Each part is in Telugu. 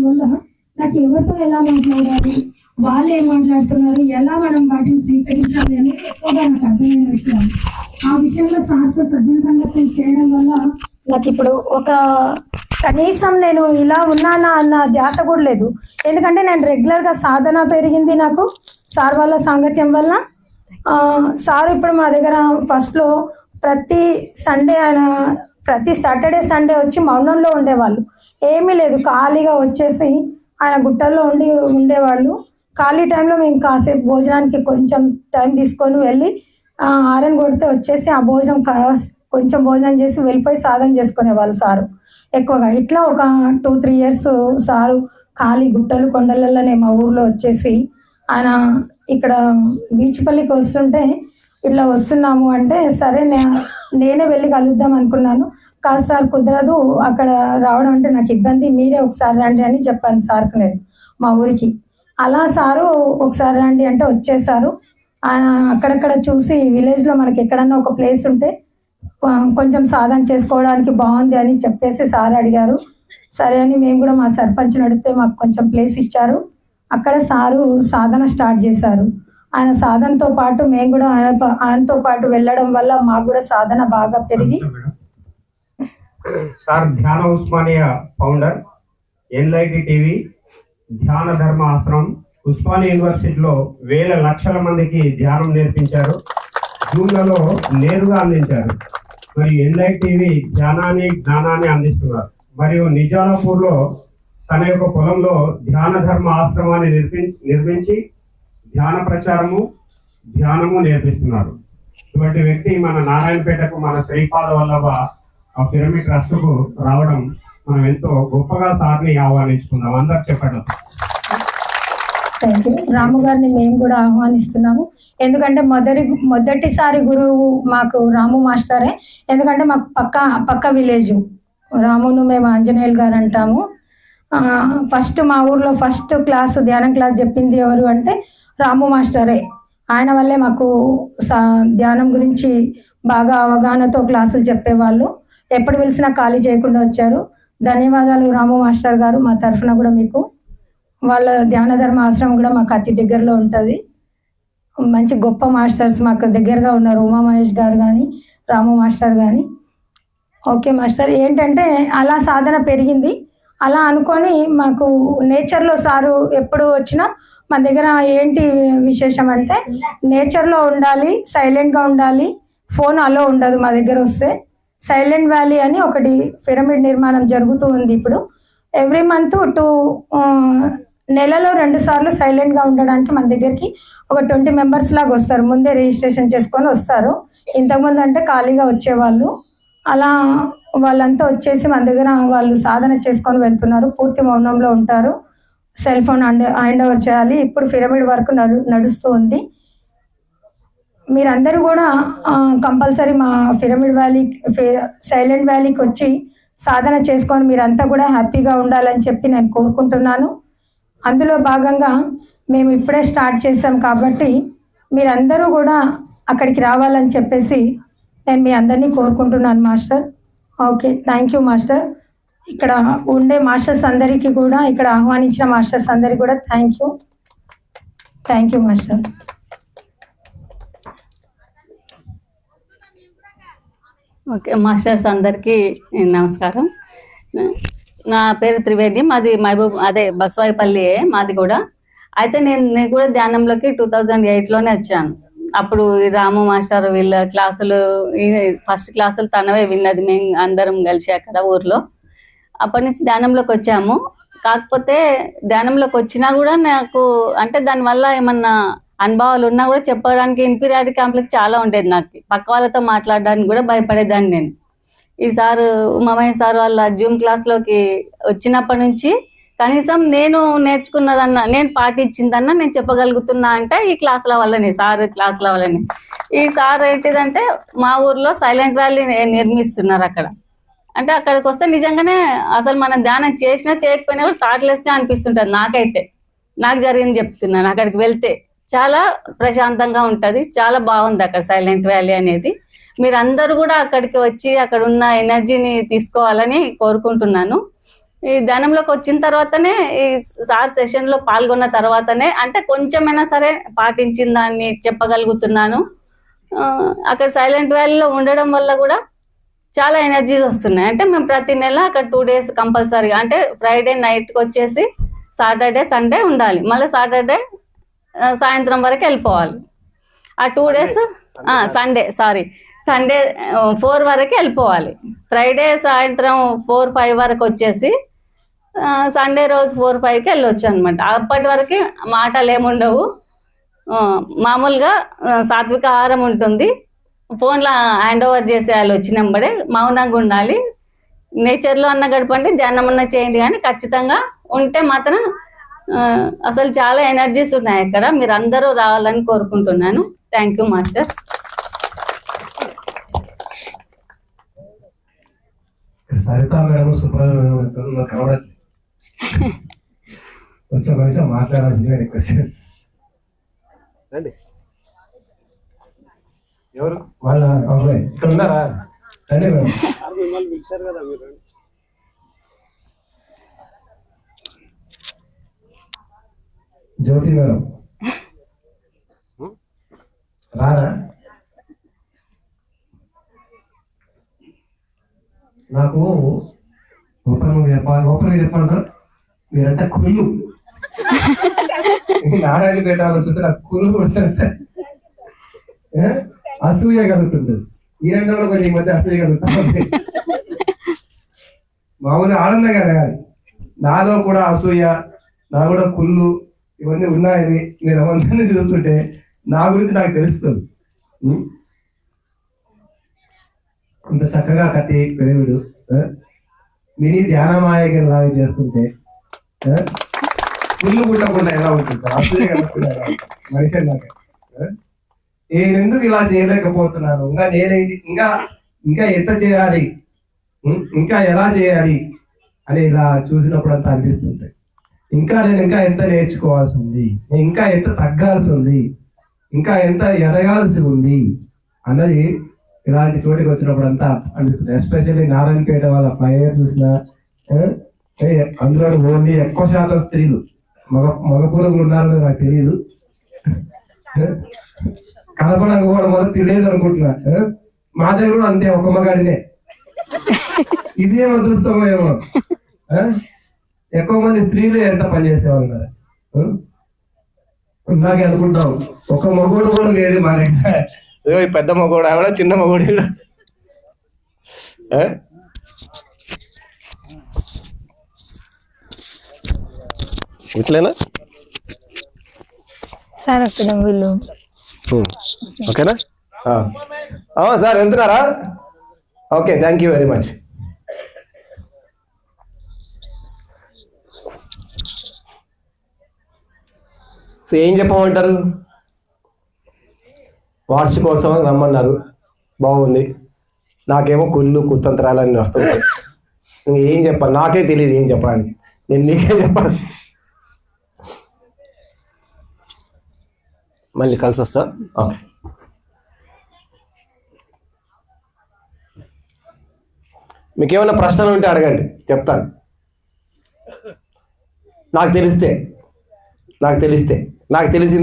వల్ల నాకు ఎవరితో ఎలా మాట్లాడాలి, వాళ్ళు ఏం మాట్లాడుతున్నారు, ఎలా మనం వాటిని స్వీకరించాలి అనేది ఎక్కువగా నాకు అర్థమైన విషయం. ఆ విషయంలో సార్తో సజ్జన సంగతులు చేయడం వల్ల నాకు ఇప్పుడు ఒక కనీసం నేను ఇలా ఉన్నానా అన్న ధ్యాస కూడా లేదు. ఎందుకంటే నేను రెగ్యులర్గా సాధన పెరిగింది నాకు సార్ వాళ్ళ సాంగత్యం వల్ల. సార్ ఇప్పుడు మా దగ్గర ఫస్ట్లో ప్రతి సండే ఆయన ప్రతి సాటర్డే సండే వచ్చి మౌనంలో ఉండేవాళ్ళు. ఏమీ లేదు, ఖాళీగా వచ్చేసి ఆయన గుట్టల్లో ఉండేవాళ్ళు. ఖాళీ టైంలో మేము కాసేపు భోజనానికి కొంచెం టైం తీసుకొని వెళ్ళి ఆరని కొడితే వచ్చేసి ఆ భోజనం కొంచెం భోజనం చేసి వెళ్ళిపోయి సాధన చేసుకునేవాళ్ళు సారు ఎక్కువగా. ఇట్లా ఒక 2-3 ఇయర్స్ సారు ఖాళీ గుట్టలు కొండలలోనే మా ఊర్లో వచ్చేసి ఆయన ఇక్కడ బీచ్పల్లికి వస్తుంటే ఇట్లా వస్తున్నాము అంటే సరే నేనే వెళ్ళి కలుద్దాం అనుకున్నాను. కాదు సార్ కుదరదు అక్కడ రావడం అంటే నాకు ఇబ్బంది, మీరే ఒకసారి రండి అని చెప్పాను సార్కి నేను మా ఊరికి. అలా సారు ఒకసారి రండి అంటే వచ్చేసారు. అక్కడక్కడ చూసి విలేజ్లో మనకి ఎక్కడన్నా ఒక ప్లేస్ ఉంటే కొంచెం సాధన చేసుకోవడానికి బాగుంది అని చెప్పేసి సార్ అడిగారు. సరే అని మేము కూడా మా సర్పంచ్ని అడిగితే మాకు కొంచెం ప్లేస్ ఇచ్చారు. అక్కడ సారు సాధన స్టార్ట్ చేశారు. ఆయన సాధనతో పాటు మేము కూడా ఆయనతో పాటు వెళ్ళడం వల్ల మాకు కూడా సాధన బాగా పెరిగి. సార్ ధ్యాన ఉస్మానియా ఫౌండర్, ఎన్లైటి టీవీ, ధ్యాన ధర్మ ఆశ్రమం, ఉస్మానియా యూనివర్సిటీలో వేల లక్షల మందికి ధ్యానం నేర్పించారు, జూన్లలో నేరుగా అందించారు. మరియు ఎన్లైట్ టీవీ ధ్యానాన్ని జ్ఞానాన్ని అందిస్తున్నారు. మరియు నిజామాపూర్లో తన యొక్క పొలంలో ధ్యాన ధర్మ ఆశ్రమాన్ని నిర్మించి ధ్యాన ప్రచారము ధ్యానము నేర్పిస్తున్నారు. ఇటువంటి వ్యక్తి మన నారాయణపేటకు మన శ్రీపాద వల్లభ ఆ పిరమిడ్ ట్రస్ట్కు రావడం మనం ఎంతో గొప్పగా సార్ని ఆహ్వానించుకుందాం. అందరు చెప్పండి. Thank you. రాము గారిని మేము కూడా ఆహ్వానిస్తున్నాము. ఎందుకంటే మొదటిసారి గురువు మాకు రాము మాస్టరే. ఎందుకంటే మాకు పక్క విలేజ్ రామును మేము ఆంజనేయులు గారు అంటాము. ఫస్ట్ మా ఊర్లో ఫస్ట్ క్లాస్ ధ్యానం క్లాస్ చెప్పింది ఎవరు అంటే రాము మాస్టరే. ఆయన వల్లే మాకు ధ్యానం గురించి బాగా అవగాహనతో క్లాసులు చెప్పేవాళ్ళు. ఎప్పుడు పిలిచినా ఖాళీ చేయకుండా వచ్చారు. ధన్యవాదాలు రాము మాస్టర్ గారు. మా తరఫున కూడా మీకు వాళ్ళ ధ్యాన ధర్మ ఆశ్రమం కూడా మాకు అతి దగ్గరలో ఉంటుంది. మంచి గొప్ప మాస్టర్స్ మాకు దగ్గరగా ఉన్నారు, ఉమా మహేష్ గారు కానీ రాము మాస్టర్ కానీ. ఓకే మాస్టర్, ఏంటంటే అలా సాధన పెరిగింది. అలా అనుకొని మాకు నేచర్లో సారు ఎప్పుడు వచ్చినా మన దగ్గర ఏంటి విశేషం అంటే నేచర్లో ఉండాలి, సైలెంట్గా ఉండాలి, ఫోన్ అలో ఉండదు మా దగ్గర వస్తే. సైలెంట్ వ్యాలీ అని ఒకటి పిరమిడ్ నిర్మాణం జరుగుతూ ఉంది ఇప్పుడు. ఎవ్రీ మంత్ నెలలో 2 సార్లు సైలెంట్గా ఉండడానికి మన దగ్గరికి ఒక 20 మెంబర్స్ లాగా వస్తారు. ముందే రిజిస్ట్రేషన్ చేసుకొని వస్తారు. ఇంతకుముందు అంటే ఖాళీగా వచ్చేవాళ్ళు. అలా వాళ్ళంతా వచ్చేసి మన దగ్గర వాళ్ళు సాధన చేసుకొని వెళ్తున్నారు. పూర్తి మౌనంలో ఉంటారు. సెల్ ఫోన్ హ్యాండ్ ఓవర్ చేయాలి. ఇప్పుడు పిరమిడ్ వర్క్ నడుస్తూ ఉంది. మీరందరూ కూడా కంపల్సరీ మా పిరమిడ్ వ్యాలీ సైలెంట్ వ్యాలీకి వచ్చి సాధన చేసుకొని మీరంతా కూడా హ్యాపీగా ఉండాలని చెప్పి నేను కోరుకుంటున్నాను. అందులో భాగంగా మేము ఇప్పుడే స్టార్ట్ చేసాం కాబట్టి మీరందరూ కూడా అక్కడికి రావాలని చెప్పేసి నేను మీ అందరినీ కోరుకుంటున్నాను master. Okay, thank you master. ఇక్కడ ఉండే మాస్టర్స్ అందరికీ కూడా, ఇక్కడ ఆహ్వానించిన మాస్టర్స్ అందరికీ కూడా thank you master. Okay masters అందరికీ నమస్కారం. నా పేరు త్రివేణి, మాది మహబూబ్ బస్వాయిపల్లి మాది కూడా. అయితే నేను కూడా ధ్యానంలోకి 2008లోనే వచ్చాను. అప్పుడు రాము మాస్టర్ వీళ్ళ క్లాసులు ఫస్ట్ క్లాసులు తనవే విన్నది, మేము అందరం కలిసి అక్కడ ఊర్లో. అప్పటి నుంచి ధ్యానంలోకి వచ్చాము. కాకపోతే ధ్యానంలోకి వచ్చినా కూడా నాకు అంటే దానివల్ల ఏమన్నా అనుభవాలు ఉన్నా కూడా చెప్పడానికి ఇన్ఫీరియారిటీ కాంప్లెక్స్ చాలా ఉండేది. నాకు పక్క వాళ్ళతో మాట్లాడడానికి కూడా భయపడేదాన్ని నేను. ఈ సారు ఉమామహేష్ సార్ వాళ్ళ జూమ్ క్లాస్లోకి వచ్చినప్పటి నుంచి కనీసం నేను నేర్చుకున్నదన్నా, నేను పాటించిందన్నా నేను చెప్పగలుగుతున్నా అంటే ఈ క్లాసుల వల్లనే, సార్ క్లాసుల వల్లనే. ఈ సార్ ఏంటిదంటే మా ఊర్లో సైలెంట్ వ్యాలీ నిర్మిస్తున్నారు అక్కడ. అంటే అక్కడికి వస్తే నిజంగానే అసలు మనం ధ్యానం చేసినా చేయకపోయినా కూడా థాట్లెస్గా అనిపిస్తుంటుంది. నాకైతే నాకు జరిగింది చెప్తున్నాను. అక్కడికి వెళ్తే చాలా ప్రశాంతంగా ఉంటుంది, చాలా బాగుంది అక్కడ సైలెంట్ వ్యాలీ అనేది. మీరందరూ కూడా అక్కడికి వచ్చి అక్కడ ఉన్న ఎనర్జీని తీసుకోవాలని కోరుకుంటున్నాను. ఈ ధ్యానంలోకి వచ్చిన తర్వాతనే ఈ సార్ సెషన్లో పాల్గొన్న తర్వాతనే అంటే కొంచెమైనా సరే పాటించిన దాన్ని చెప్పగలుగుతున్నాను. అక్కడ సైలెంట్ వ్యాలీలో ఉండడం వల్ల కూడా చాలా ఎనర్జీస్ వస్తున్నాయి. అంటే మేము ప్రతి నెల అక్కడ 2 days కంపల్సరీగా, అంటే ఫ్రైడే నైట్కి వచ్చేసి సాటర్డే సండే ఉండాలి, మళ్ళీ సాటర్డే సాయంత్రం వరకు వెళ్ళిపోవాలి. ఆ 2 days సండే 4 వరకు వెళ్ళిపోవాలి. ఫ్రైడే సాయంత్రం 4-5 వరకు వచ్చేసి సండే రోజు 4-5కి వెళ్ళొచ్చు అనమాట. అప్పటి వరకు మాటలు ఏముండవు, మామూలుగా సాత్విక ఆహారం ఉంటుంది. ఫోన్లో హ్యాండ్ ఓవర్ చేసేయాలి, వచ్చినప్పుడే మౌనంగా ఉండాలి. నేచర్లో అన్న గడపండి, ధ్యానం అన్న చేయండి, కానీ ఖచ్చితంగా ఉంటే మాత్రం అసలు చాలా ఎనర్జీస్ ఉన్నాయి అక్కడ. మీరు అందరూ రావాలని కోరుకుంటున్నాను. Thank you masters. Saritha madam, Subrahmanya madam కనబడట్లేదు. కొంచెం మాట్లాడాల్సిందే రిక్వెస్ట్. ఎవరు వాళ్ళ ఇక్కడ ఉన్నారా? రండి మేడం. జ్యోతి మేడం రారా? నాకు ఓపెన్గా చెప్పండి, మీరంటే కుళ్ళు నారాయణ పెట్టాలని చూస్తే నాకు కుళ్ళు కొడుతుంటే అసూయ కలుగుతుంది. ఈ రంగంలో కొంచెం ఈ మధ్య అసూయ కలుగుతుంది. మామూలుగా ఆనందంగా రాయాలి. నాలో కూడా అసూయ, నా కూడా కుళ్ళు ఇవన్నీ ఉన్నాయని మీరు అవందరినీ చూస్తుంటే నా గురించి నాకు తెలుస్తుంది. అంత చక్కగా కట్టి పెరుగుడు మినీ ధ్యానమాయగా లాగా చేసుకుంటే పుల్లు పుట్టకుండా ఎలా ఉంటుంది సార్? అసూయ కలగకుండా ఎలా ఉంటుంది మనిషి అన్నాక? నేను ఎందుకు ఇలా చేయలేకపోతున్నాను, ఇంకా ఎంత చేయాలి, ఇంకా ఎలా చేయాలి అని ఇలా చూసినప్పుడు అంతా అనిపిస్తుంటాయి. నేను ఇంకా ఎంత నేర్చుకోవాల్సి ఉంది, నేను ఇంకా ఎంత తగ్గాల్సి ఉంది, ఇంకా ఎంత ఎదగాల్సి ఉంది అన్నది ఇలాంటి చోటికి వచ్చినప్పుడు అంతా అనిపిస్తుంది. ఎస్పెషల్లీ నారాయణపేట వాళ్ళ 5 years చూసిన అందులో ఓన్లీ ఎక్కువ శాతం స్త్రీలు, మగ పురుగులు ఉన్నారని నాకు తెలియదు. కలపడానికి మొదలు తెలియదు అనుకుంటున్నా. మా దగ్గర కూడా అంతే, ఒక మగాడినే. ఇదేం అదృష్టమో ఏమో, ఎక్కువ మంది స్త్రీలు ఎంత పనిచేసేవాళ్ళు కదా. నాకే అనుకుంటాం ఒక మగోడు కూడా లేదు మా దగ్గర. పెద్ద మగోడు ఆవిడ, చిన్న మగోడు ఇట్లేనా సార్? అక్కడ వీళ్ళు ఓకేనా సార్? వెళ్తున్నారా? Okay, thank you very much. So ఏం చెప్పమంటారు? వార్షికోత్సవం రమ్మన్నారు, బాగుంది. నాకేమో కుళ్ళు కుతంత్రాలన్నీ వస్తుంటాయి. ఏం చెప్పాలి నాకే తెలియదు ఏం చెప్పాలి. నేను నీకే చెప్పాలి. మళ్ళీ కలిసి వస్తా. ఓకే, మీకు ఏమైనా ప్రశ్నలు ఉంటే అడగండి, చెప్తాను. నాకు తెలిసింది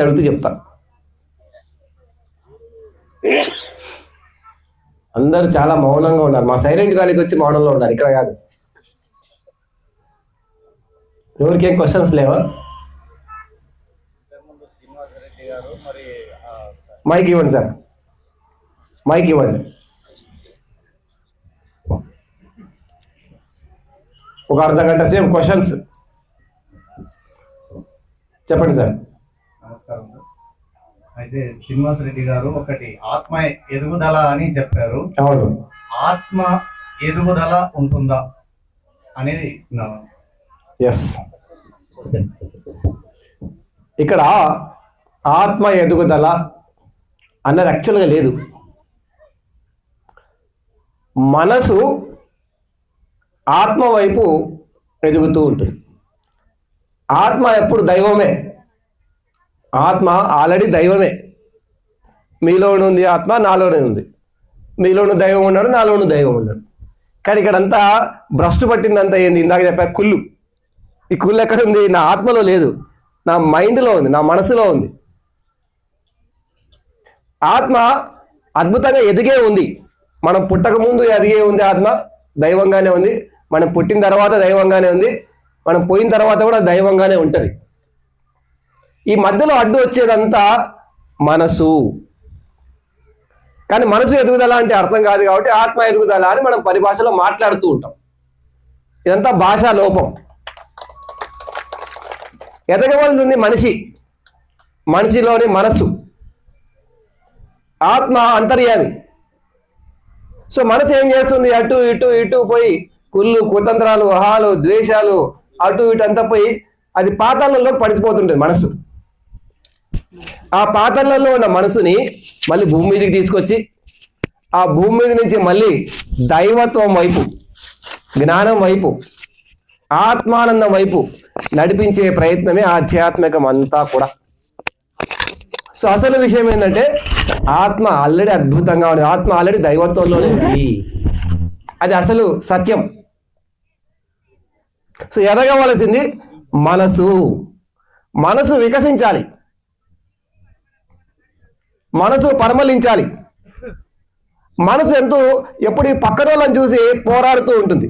అడుగుతూ చెప్తాను. అందరూ చాలా మౌనంగా ఉన్నారు. మా సైలెంట్ గాలికి వచ్చి మౌనంలో ఉన్నారు, ఇక్కడ కాదు. ఎవరికేం క్వశ్చన్స్ లేవా? మైక్ ఇవ్వండి సార్, మైక్ ఇవ్వండి. ఒక అర్ధగంట సేపు క్వశ్చన్స్ చెప్పండి సార్. నమస్కారం సార్. అయితే శ్రీనివాసరెడ్డి గారు ఒకటి ఆత్మ ఎదుగుదల అని చెప్పారు. అవును, ఆత్మ ఎదుగుదల ఉంటుందా అనేది ఎస్. ఇక్కడ ఆత్మ ఎదుగుదల అన్నది యాక్చువల్గా లేదు. మనసు ఆత్మ వైపు ఎదుగుతూ ఉంటుంది. ఆత్మ ఎప్పుడు దైవమే. ఆత్మ ఆల్రెడీ దైవమే. మీలోనే ఉంది ఆత్మ, నాలోనే ఉంది. మీలోను దైవం ఉన్నాడు, నాలోను దైవం ఉన్నాడు. కానీ ఇక్కడంతా భ్రష్టు పట్టిందంతా ఏంది? ఇందాక చెప్పా కుళ్ళు. ఈ కుళ్ళు ఎక్కడ ఉంది? నా ఆత్మలో లేదు, నా మైండ్లో ఉంది, నా మనసులో ఉంది. ఆత్మ అద్భుతంగా ఎదిగే ఉంది. మనం పుట్టక ముందు ఎదిగే ఉంది. ఆత్మ దైవంగానే ఉంది. మనం పుట్టిన తర్వాత దైవంగానే ఉంది. మనం పోయిన తర్వాత కూడా దైవంగానే ఉంటుంది. ఈ మధ్యలో అడ్డు వచ్చేదంతా మనసు. కానీ మనసు ఎదుగుదల అంటే అర్థం కాదు కాబట్టి ఆత్మ ఎదుగుదల అని మనం పరిభాషలో మాట్లాడుతూ ఉంటాం. ఇదంతా భాషా లోపం. ఎదగవలసింది మనిషి, మనిషిలోని మనసు. ఆత్మ అంతర్యామి. సో మనసు ఏం చేస్తుంది? అటు ఇటు ఇటు పోయి కుళ్ళు, కుతంత్రాలు, అహాలు, ద్వేషాలు, అటు ఇటు అంతా పోయి అది పాతాళంలోకి పడిపోతుంటుంది మనసు. ఆ పాతాళంలో ఉన్న మనసుని మళ్ళీ భూమి మీదకి తీసుకొచ్చి ఆ భూమి మీద నుంచి మళ్ళీ దైవత్వం వైపు, జ్ఞానం వైపు, ఆత్మానందం వైపు నడిపించే ప్రయత్నమే ఆధ్యాత్మికం అంతా కూడా. సో అసలు విషయం ఏంటంటే ఆత్మ ఆల్రెడీ అద్భుతంగా ఉంది. ఆత్మ ఆల్రెడీ దైవత్వంలోనే ఉంది. అది అసలు సత్యం. సో ఎదగవలసింది మనసు. మనసు వికసించాలి, మనసు పరిమళించాలి. మనసు ఎప్పుడు పక్కన వాళ్ళని చూసి పోరాడుతూ ఉంటుంది.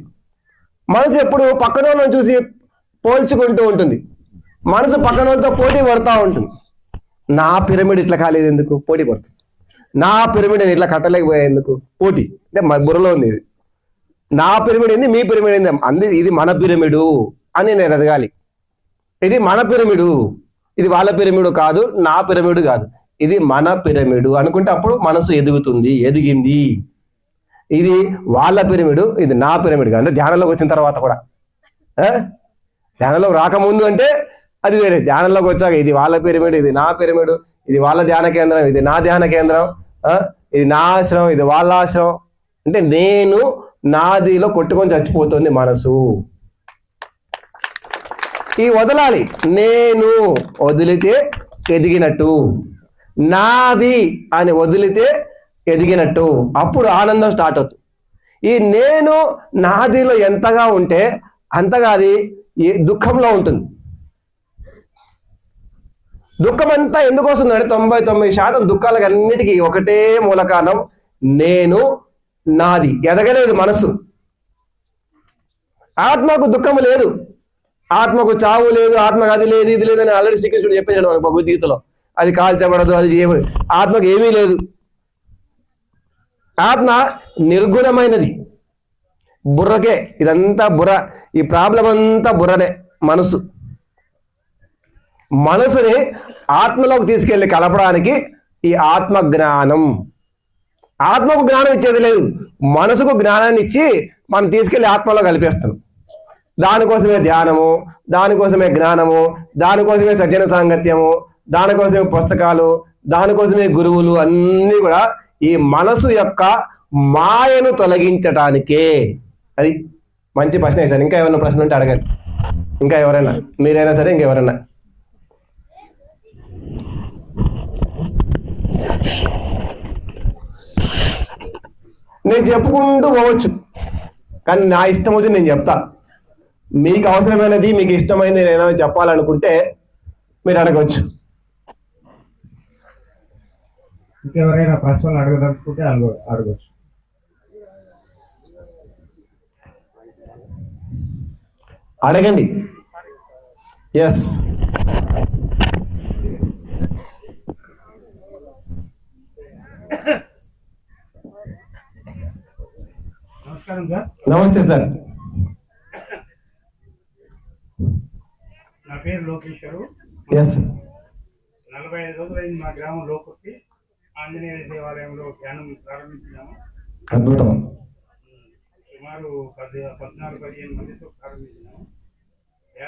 మనసు ఎప్పుడు పక్కన వాళ్ళని చూసి పోల్చుకుంటూ ఉంటుంది. మనసు పక్కన వాళ్ళతో పోటీ పడుతూ ఉంటుంది. నా పిరమిడ్ ఇట్లా కాలేదు ఎందుకు? పోటీ పడుతుంది. నా పిరమిడ్ నేను ఇట్లా కట్టలేకపోయేందుకు? పోటీ. అంటే మా బుర్రలో ఉంది ఇది. నా పిరమిడ్ ఏంది, మీ పిరమిడ్ ఏంది, అంది ఇది మన పిరమిడు అని నేను ఎదగాలి. ఇది మన పిరమిడు, ఇది వాళ్ళ పిరమిడు కాదు, నా పిరమిడు కాదు, ఇది మన పిరమిడు అనుకుంటే అప్పుడు మనసు ఎదుగుతుంది, ఎదిగింది. ఇది వాళ్ళ పిరమిడు, ఇది నా పిరమిడ్ కాదు. అంటే ధ్యానంలోకి వచ్చిన తర్వాత కూడా, ధ్యానంలోకి రాకముందు అంటే అది వేరే. ధ్యానంలోకి వచ్చాక ఇది వాళ్ళ పిరమిడ్, ఇది నా పిరమిడ్, ఇది వాళ్ళ ధ్యాన కేంద్రం, ఇది నా ధ్యాన కేంద్రం, ఇది నా ఆశ్రమం, ఇది వాళ్ళ ఆశ్రమం. అంటే నేను నాదిలో కొట్టుకొని చచ్చిపోతుంది మనసు. ఈ వదలాలి. నేను వదిలితే ఎదిగినట్టు, నాది అని వదిలితే ఎదిగినట్టు. అప్పుడు ఆనందం స్టార్ట్ అవుతుంది. ఈ నేను నాదిలో ఎంతగా ఉంటే అంతగా అది దుఃఖంలో ఉంటుంది. దుఃఖం అంతా ఎందుకు వస్తుందంటే 99% దుఃఖాలకు అన్నిటికీ ఒకటే మూల కారణం, నేను నాది. ఎదగలేదు మనసు. ఆత్మకు దుఃఖము లేదు, ఆత్మకు చావు లేదు, ఆత్మకు అది లేదు ఇది లేదని ఆల్రెడీ శ్రీకృష్ణుడు చెప్పేసాడు మనకు భగవద్గీతలో. అది కాల్చబడదు, అది చేయబడదు. ఆత్మకు ఏమీ లేదు. ఆత్మ నిర్గుణమైనది. బుర్రకే ఇదంతా బుర్ర. ఈ ప్రాబ్లం అంతా బుర్రనే. మనసుని ఆత్మలోకి తీసుకెళ్లి కలపడానికి ఈ ఆత్మ జ్ఞానం. ఆత్మకు జ్ఞానం ఇచ్చేది లేదు, మనసుకు జ్ఞానాన్ని ఇచ్చి మనం తీసుకెళ్లి ఆత్మలో కలిపేస్తున్నాం. దానికోసమే ధ్యానము, దానికోసమే జ్ఞానము, దానికోసమే సజ్జన సాంగత్యము, దానికోసమే పుస్తకాలు, దానికోసమే గురువులు. అన్నీ కూడా ఈ మనసు యొక్క మాయను తొలగించటానికే. అది మంచి ప్రశ్న వేశాను. ఇంకా ఏమైనా ప్రశ్న ఉంటే అడగండి. ఇంకా ఎవరైనా, మీరైనా సరే ఇంకెవరైనా. నేను చెప్పుకుంటూ పోవచ్చు, కానీ నా ఇష్టం వచ్చి నేను చెప్తా. మీకు అవసరమైనది, మీకు ఇష్టమైనది నేను ఏమైనా చెప్పాలనుకుంటే మీరు అడగవచ్చు. ఇంకెవరైనా ప్రశ్నలు అడగదలుచుకుంటే అడగచ్చు. అడగండి. ఎస్, నమస్కారం సార్. నమస్తే సార్. నా పేరు లోకేశ్వరు. ఎస్, 45 రోజులైంది మా గ్రామంలో కొట్టి ఆంజనేయ దేవాలయంలో ధ్యానం ప్రారంభించినాము. అద్భుతం. సుమారు 14-15 మందితో ప్రారంభించినాము.